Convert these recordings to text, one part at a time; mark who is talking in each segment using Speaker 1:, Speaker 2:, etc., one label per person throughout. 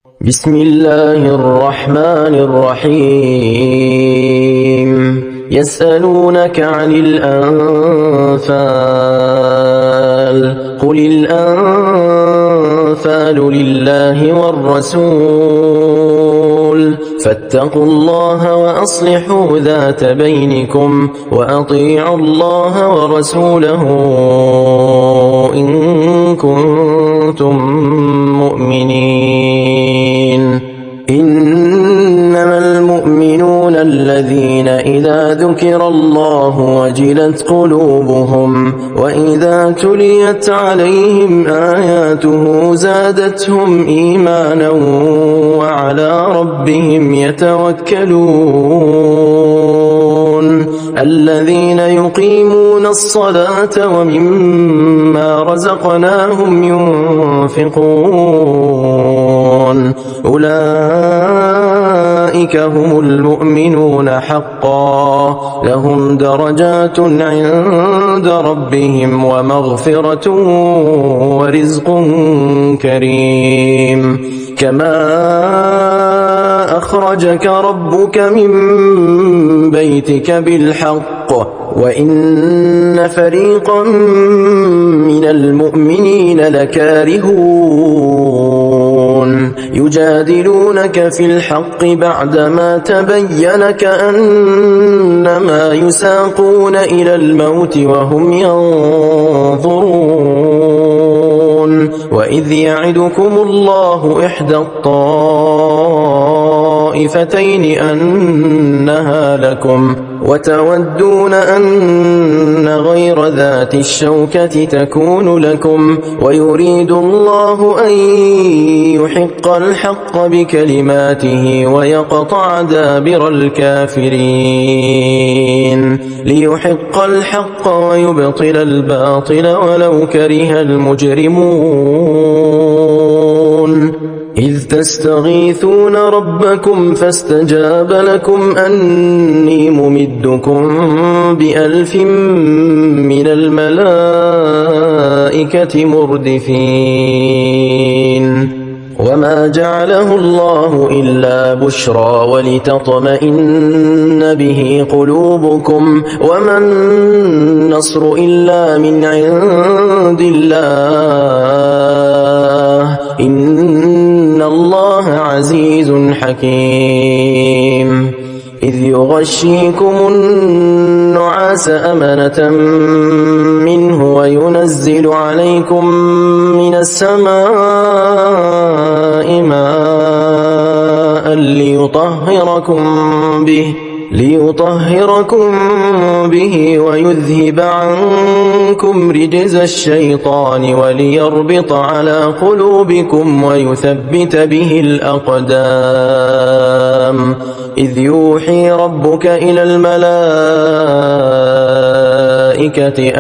Speaker 1: بسم الله الرحمن الرحيم يسألونك عن الأنفال قل الأنفال لله والرسول فاتقوا الله وأصلحوا ذات بينكم وأطيعوا الله ورسوله إن كنتم مؤمنين. إنما المؤمنون الذين إذا ذكر الله وجلت قلوبهم وإذا تليت عليهم آياته زادتهم إيمانا وعلى ربهم يتوكلون. الذين يقيمون الصلاة ومما رزقناهم ينفقون أولئك هم المؤمنون حقا لهم درجات عند ربهم ومغفرة ورزق كريم. كما أخرجك ربك من بيتك بالحق وإن فريقا من المؤمنين لكارهون يجادلونك في الحق بعدما تبين كأنما يساقون إلى الموت وهم ينظرون. وإذ يعدكم الله إحدى الطائفتين أنها لكم وتودون أن غير ذات الشوكة تكون لكم ويريد الله أن يحق الحق بكلماته ويقطع دابر الكافرين ليحق الحق ويبطل الباطل ولو كره المجرمون. إذ تستغيثون ربكم فاستجاب لكم أني ممدكم ب1000 من الملائكة مردفين. وما جعله الله إلا بشرى ولتطمئن به قلوبكم وما النصر إلا من عند الله إن الله عزيز حكيم. إذ يغشيكم النعاس أمنة منه وينزل عليكم من السماء ماء ليطهركم به ويذهب عنكم رجز الشيطان وليربط على قلوبكم ويثبت به الأقدام. إذ يوحي ربك إلى الملائكة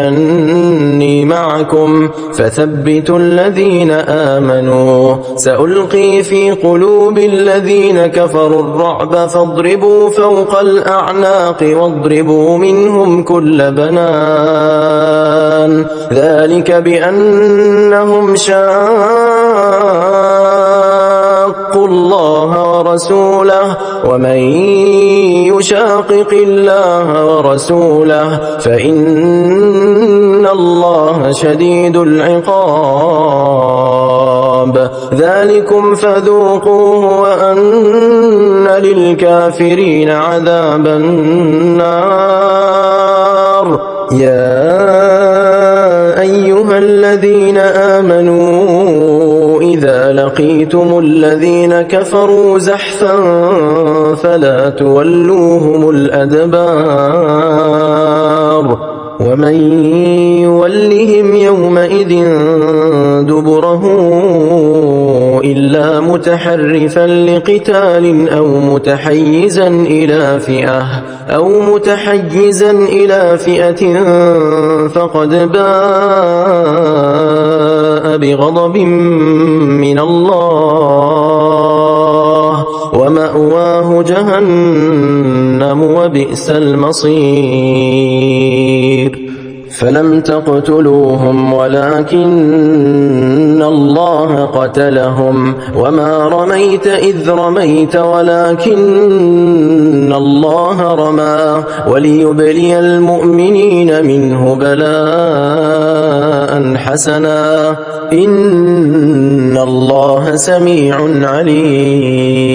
Speaker 1: أني معكم فثبتوا الذين آمنوا سألقي في قلوب الذين كفروا الرعب فاضربوا فوق الأعناق واضربوا منهم كل بنان ذلك بأنهم شاقوا الله ورسوله ومن يشاقق الله ورسوله فإن الله شديد العقاب. ذلكم فذوقوه وأن للكافرين عذاب النار. يا أيها الذين آمنوا إذا لقيتم الذين كفروا زحفا فلا تولوهم الأدبار ومن يولهم يومئذ دبره إلا متحرفا لقتال أو متحيزا إلى فئة فقد باء بغضب من الله ومأواه جهنم وبئس المصير. فلم تقتلوهم ولكن الله قتلهم وما رميت إذ رميت ولكن الله رمى وليبلي المؤمنين منه بلاء حسنا إن الله سميع عليم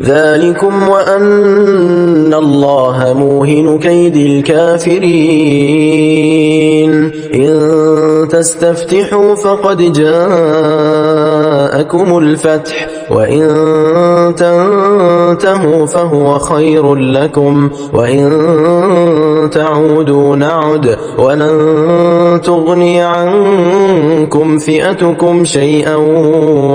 Speaker 1: ذلكم وأن الله موهن كيد الكافرين إن تستفتحوا فقد جاءكم الفتح وإن تنتهوا فهو خير لكم وإن تعودوا نعد ولن تغني عنكم فئتكم شيئا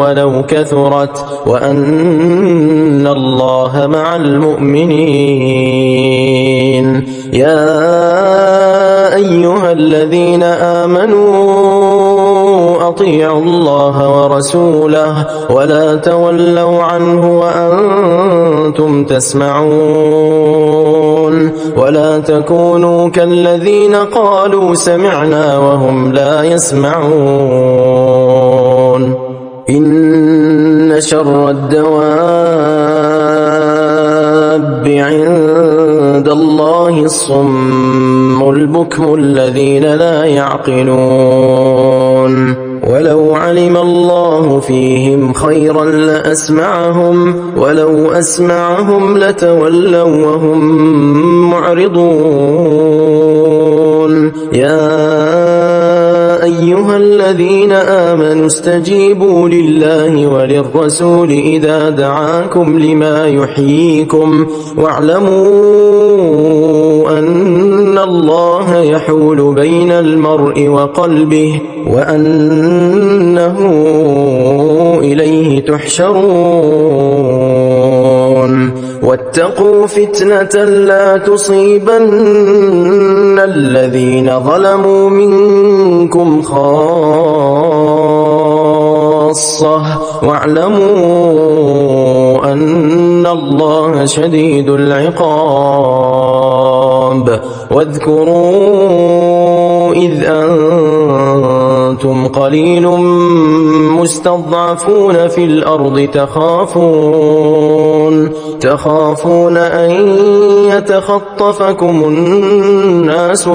Speaker 1: ولو كثرت وأن الله مع المؤمنين يا أيها الذين آمنوا أطيعوا الله ورسوله ولا تولوا عنه وأنتم تسمعون ولا تكونوا كالذين قالوا سمعنا وهم لا يسمعون إن شر الدواب عند الله الصم البكم الذين لا يعقلون ولو علم الله فيهم خيرا لأسمعهم ولو أسمعهم لتولوا وهم معرضون يا أيها الذين آمنوا استجيبوا لله وللرسول إذا دعاكم لما يحييكم واعلموا أن الله يحول بين المرء وقلبه وأنه إليه تحشرون واتقوا فتنة لا تصيبن الذين ظلموا منكم خاصة واعلموا أن الله شديد العقاب واذكروا إذ أنتم قليل مستضعفون في الأرض تخافون أن يتخطفكم الناس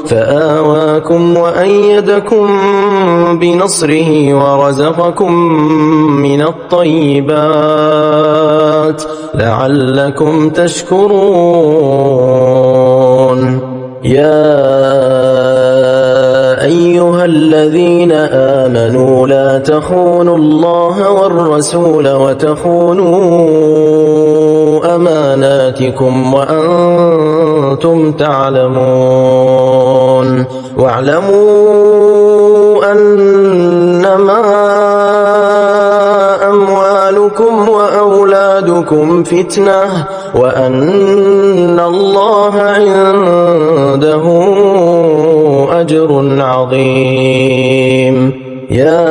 Speaker 1: فآواكم وأيدكم بنصره ورزقكم من الطيبات لعلكم تشكرون يا أيها الذين آمنوا لا تخونوا الله والرسول وتخونوا أماناتكم وأنتم تعلمون واعلموا أنما أموالكم وأولادكم فتنة وأن الله عنده أجر عظيم يا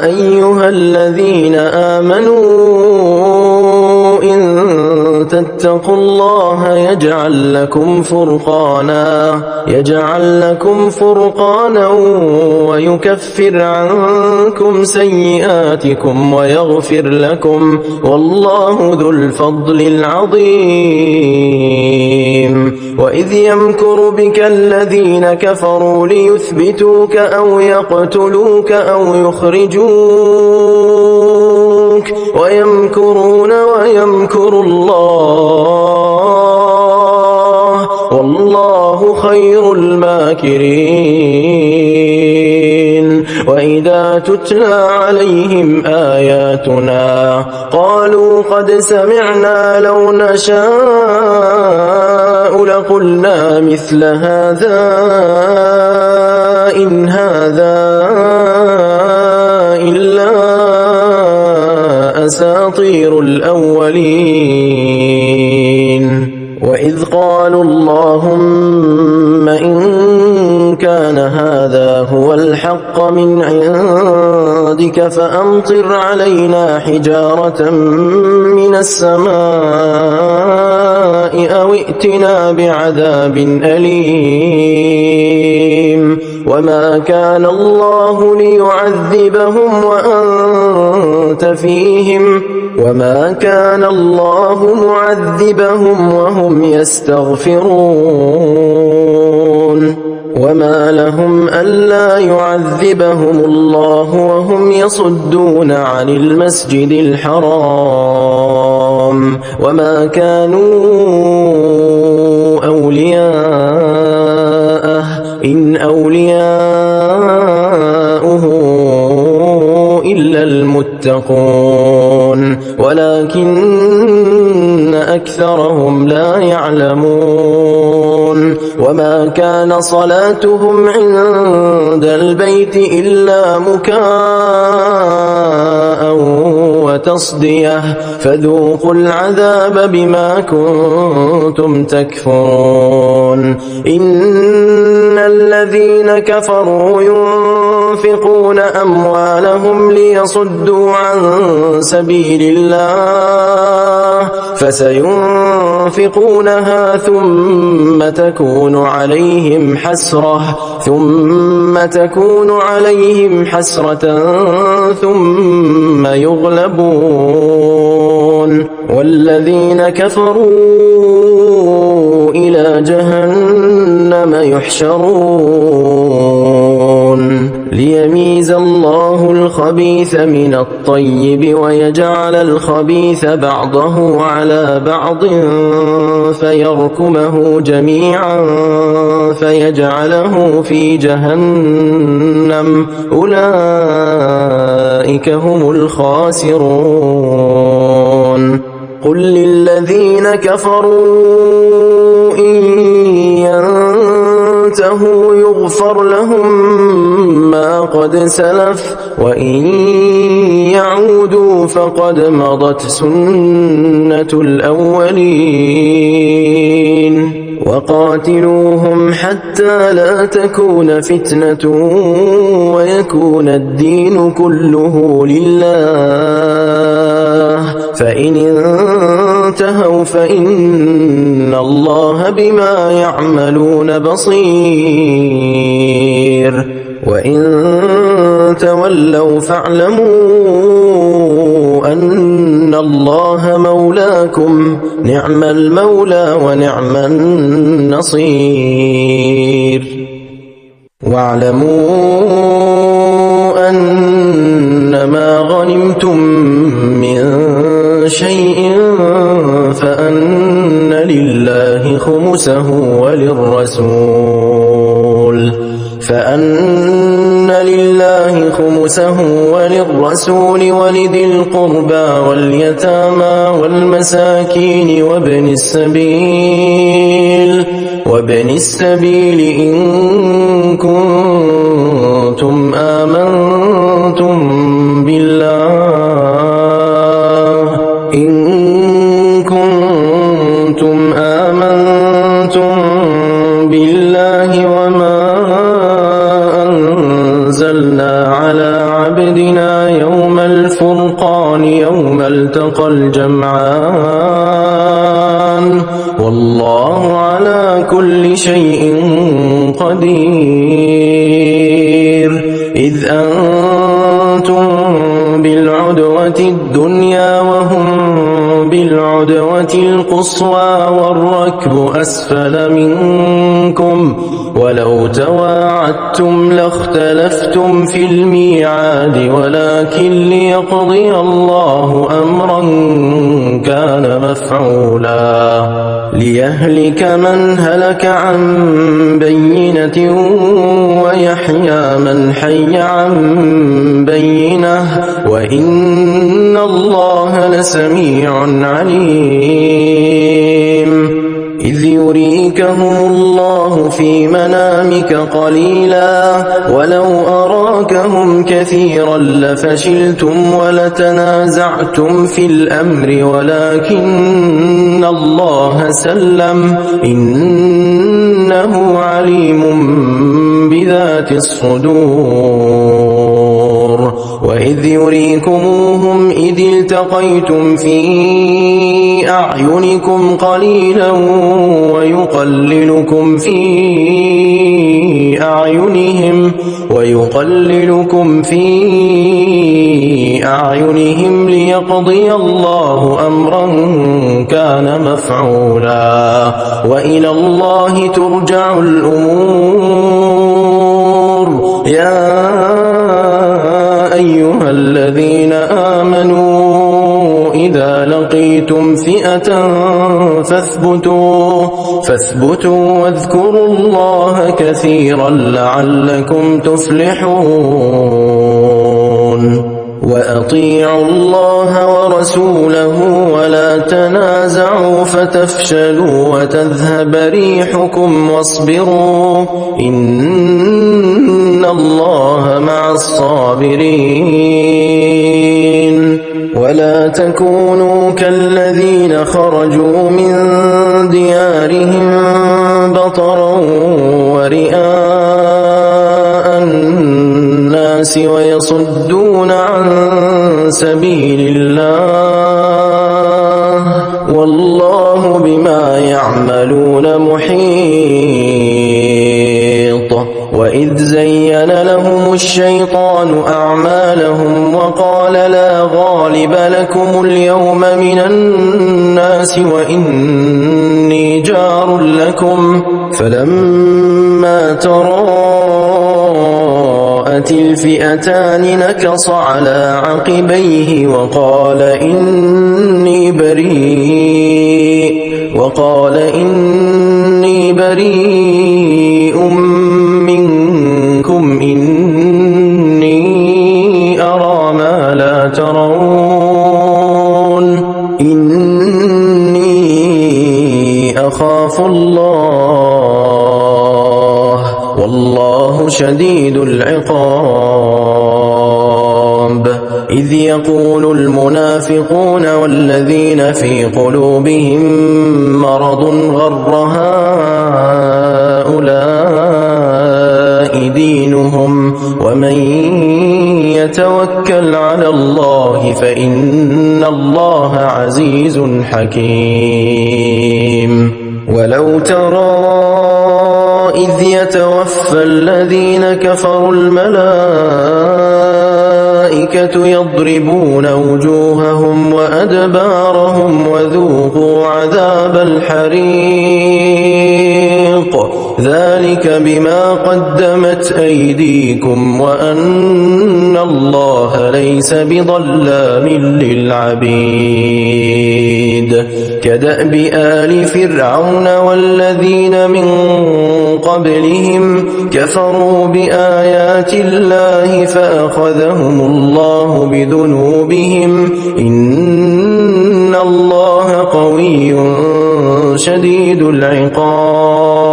Speaker 1: أيها الذين آمنوا إن تتقوا الله يجعل لكم فرقانا ويكفر عنكم سيئاتكم ويغفر لكم والله ذو الفضل العظيم وإذ يمكر بك الذين كفروا ليثبتوك أو يقتلوك أو يخرجوك ويمكرون ويمكر الله والله خير الماكرين وإذا تتلى عليهم آياتنا قالوا قد سمعنا لو نشاء لقلنا مثل هذا إن هذا إلا أساطير الأولين وإذ قالوا اللهم إن كان هذا هو الحق من عندك فأمطر علينا حجارة من السماء أو ائتنا بعذاب أليم وما كان الله ليعذبهم وأنت فيهم وما كان الله معذبهم وهم يستغفرون وما لهم ألا يعذبهم الله وهم يصدون عن المسجد الحرام وما كانوا أولياءه إن أولياؤه إلا المتقون ولكن أكثرهم لا يعلمون وما كان صلاتهم عند البيت إلا مكاء وتصدية فذوقوا العذاب بما كنتم تكفرون إن الذين كفروا ينفقون أموالهم ليصدوا عن سبيل الله فسينفقونها ثم تكون عليهم حسرة ثم يغلبون والذين كفروا إلى جهنم يحشرون ليميز الله الخبيث من الطيب ويجعل الخبيث بعضه على بعض فيركمه جميعا فيجعله في جهنم أولئك هم الخاسرون قل للذين كفروا إن ينتهوا يغفر لهم ما قد سلف وإن يعودوا فقد مضت سنة الأولين وقاتلوهم حتى لا تكون فتنة ويكون الدين كله لله فإن انتهوا فإن الله بما يعملون بصير وإن تولوا فاعلموا أن الله مولاكم نعم المولى ونعم النصير واعلموا أنما غنمتم من شيء فأن لله خمسه وللرسول ولذي القربى واليتامى والمساكين وابن السبيل إن كنتم آمنتم بالله وما أنزلنا على عبدنا يوم الفرقان يوم التقى الجمعان والله على كل شيء قدير إذ أنتم بالعدوة الدنيا وهم بالعدوة القصوى والركب أسفل منكم ولو تواعدتم لاختلفتم في الميعاد ولكن ليقضي الله أمرا كان مفعولا ليهلك من هلك عن بينة ويحيى من حي عن بينة وإن الله لسميع عليم إذ يريكهم الله في منامك قليلا ولو أراكهم كثيرا لفشلتم ولتنازعتم في الأمر ولكن الله سلم إنه عليم بذات الصدور وإذ يريكموهم إذ التقيتم في أعينكم قليلا ويقللكم في أعينهم ليقضي الله أمرا كان مفعولا وإلى الله ترجع الأمور يا أيها الذين آمنوا إذا لقيتم فئة فاثبتوا واذكروا الله كثيرا لعلكم تفلحون وأطيعوا الله ورسوله ولا تنازعوا فتفشلوا وتذهب ريحكم واصبروا إن الله مع الصابرين ولا تكونوا كالذين خرجوا من ديارهم بطرا ورئاء الناس ويصدون عن سبيل الله والله بما يعملون محيط وإذ زين لهم الشيطان أعمالهم وقال لا غالب لكم اليوم من الناس وإني جار لكم فلما تراءت الفئتان نكص على عقبيه وقال إني بريء منكم إني أرى ما لا ترون إني أخاف الله والله شديد العقاب إذ يقول المنافقون والذين في قلوبهم مرض غر هؤلاء دينهم ومن يتوكل على الله فإن الله عزيز حكيم ولو ترى إذ يتوفى الذين كفروا الملائكة يضربون وجوههم وأدبارهم وذوقوا عذاب الحريق ذلك بما قدمت أيديكم وأن الله ليس بظلام للعبيد كدأب آل فرعون والذين من قبلهم كفروا بآيات الله فأخذهم الله بذنوبهم إن الله قوي شديد العقاب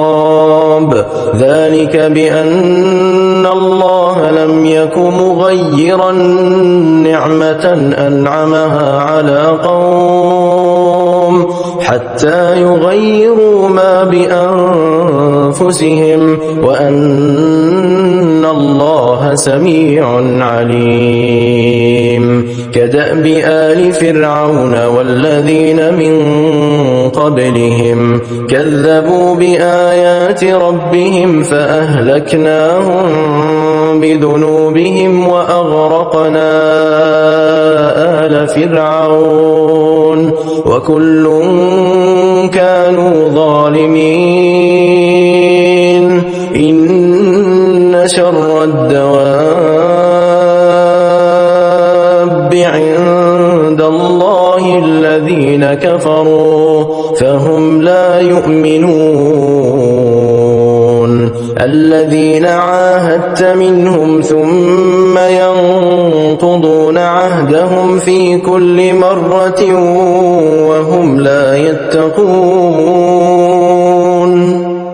Speaker 1: ذلك بأن الله لم يك مغيرا نعمة أنعمها على قوم حتى يغيروا ما بأنفسهم وأن الله سميع عليم كدأب آل فرعون والذين من قبلهم كذبوا بآيات ربهم فأهلكناهم بذنوبهم وأغرقنا آل فرعون وكل كانوا ظالمين إن شر الدواب عند الله الذين كفروا فهم لا يؤمنون الذين عاهدت منهم ثم ينقضون عهدهم في كل مرة وهم لا يتقون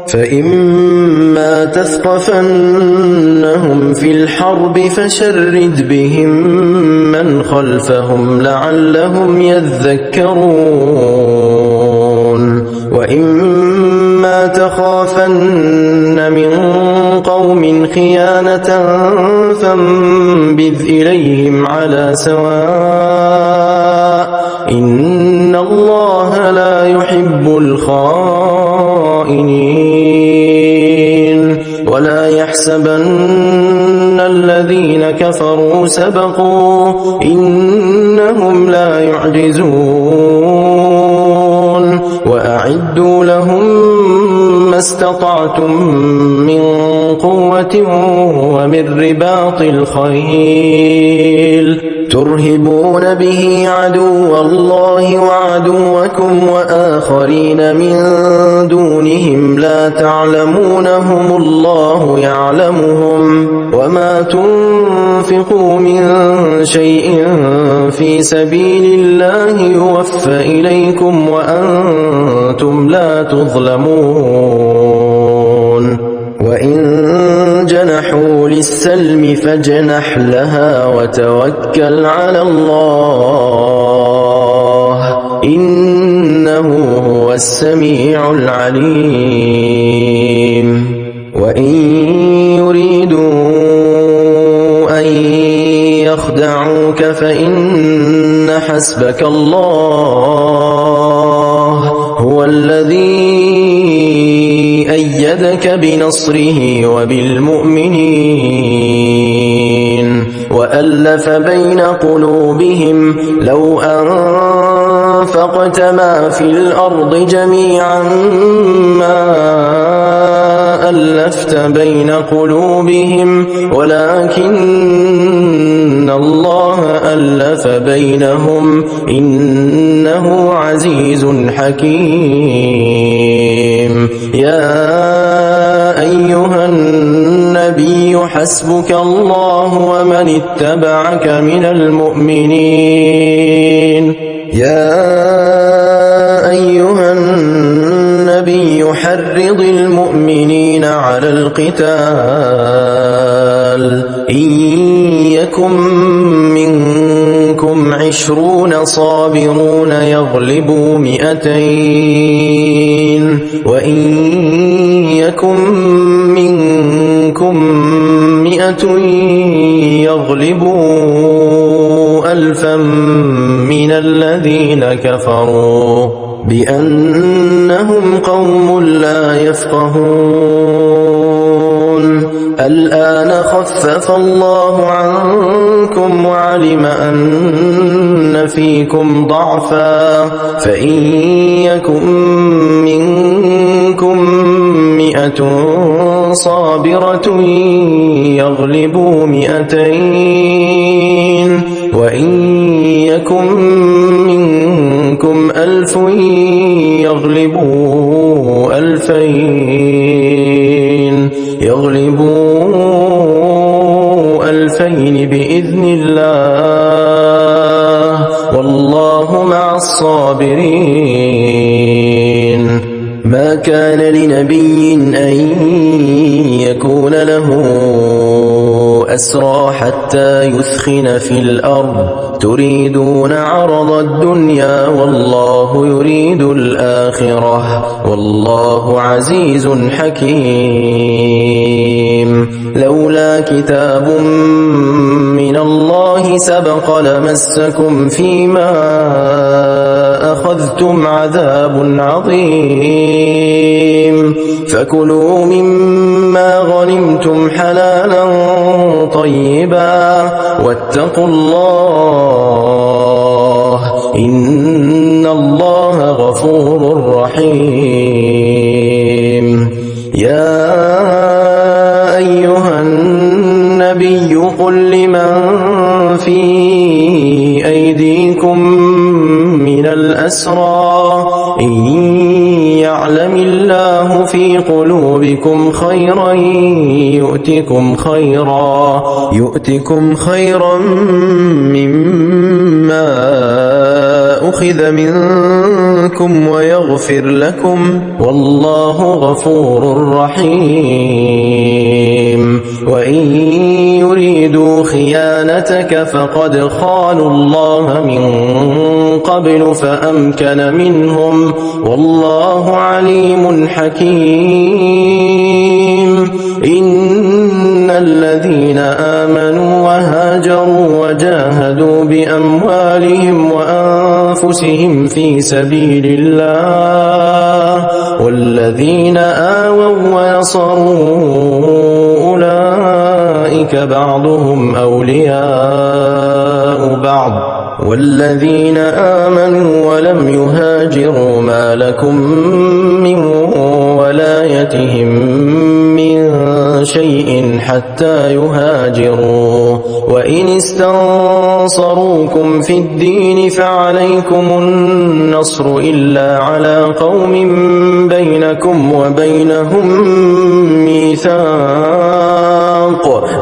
Speaker 1: فإما تثقفنهم في الحرب فشرد بهم من خلفهم لعلهم يذكرون وإما تخافن من قوم خيانة فانبذ إليهم على سواء إن الله لا يحب الخائنين ولا يحسبن الذين كفروا سبقوا إنهم لا يعجزون وأعدوا لهم ما استطعتم من قوة ومن رباط الخيل ترهبون به عدو الله وعدوكم وآخرين من دونهم لا تعلمونهم الله يعلمهم وما تنفقوا من شيء في سبيل الله يوفى إليكم وأنتم لا تظلمون وإن جنحوا للسلم فاجنح لها وتوكل على الله إنه هو السميع العليم وإن يريدوا أن يخدعوك فإن حسبك الله هو الذي أيدك بنصره وبالمؤمنين وألف بين قلوبهم لو أنفقت ما في الأرض جميعا ما ألفت بين قلوبهم ولكن الله ألف بينهم إنه عزيز حكيم يا أيها النبي حسبك الله ومن اتبعك من المؤمنين يا أيها النبي حرض المؤمنين على القتال إن يكن منكم 20 صابرون يغلبوا 200 وإن يكن منكم 100 يغلبوا 1000 من الذين كفروا بأنهم قوم لا يفقهون الآن خفف الله عنكم وعلم أن فيكم ضعفا فإن يكن منكم 100 صابرة يغلبوا 200 وإن يكن منكم 1000 يغلبوا 2000 بإذن الله والله مع الصابرين ما كان لنبي أن يكون له أسرى حتى يثخن في الأرض تريدون عرض الدنيا والله يريد الآخرة والله عزيز حكيم لولا كتاب من الله سبق لمسكم فيما أخذتم عذاب عظيم فكلوا مما غنمتم حلالا طيبا واتقوا الله إن الله غفور رحيم يا أيها النبي قل لمن في أيديكم من الأسرى إن يعلم الله في قلوبكم خيرا يؤتكم خيرا مما أخذ منكم ويغفر لكم والله غفور رحيم وإن يريدوا خيانتك فقد خانوا الله من قبل فأمكن منهم والله عليم حكيم إن الذين آمنوا وهاجروا وجاهدوا بأموالهم وأنفسهم في سبيل الله والذين آووا ونصروا أولئك بعضهم أولياء بعض والذين آمنوا ولم يهاجروا ما لكم من ولايتهم من شيء حتى يهاجروا وإن استنصروكم في الدين فعليكم النصر إلا على قوم بينكم وبينهم ميثاق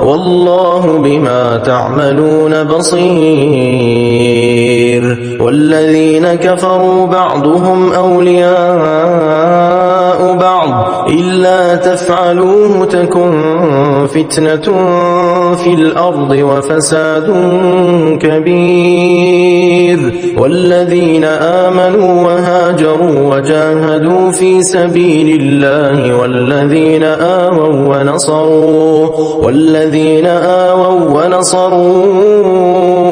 Speaker 1: والله بما تعملون بصير والذين كفروا بعضهم أولياء بعض إلا تفعلوه تكن فتنة في الأرض وفساد كبير والذين آمنوا وهاجروا وجاهدوا في سبيل الله والذين آووا ونصروا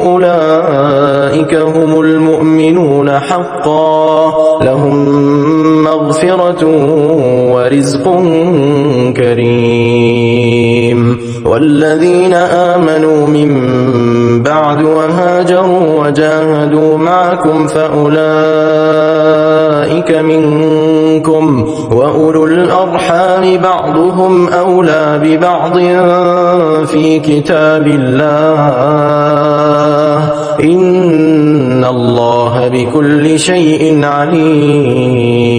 Speaker 1: أولئك هم المؤمنون حقا لهم مغفرة ورزق كريم والذين آمنوا من بعد وهاجروا وجاهدوا معكم فأولئك منكم وأولو الأرحام بعضهم أولى ببعض في كتاب الله إن الله بكل شيء عليم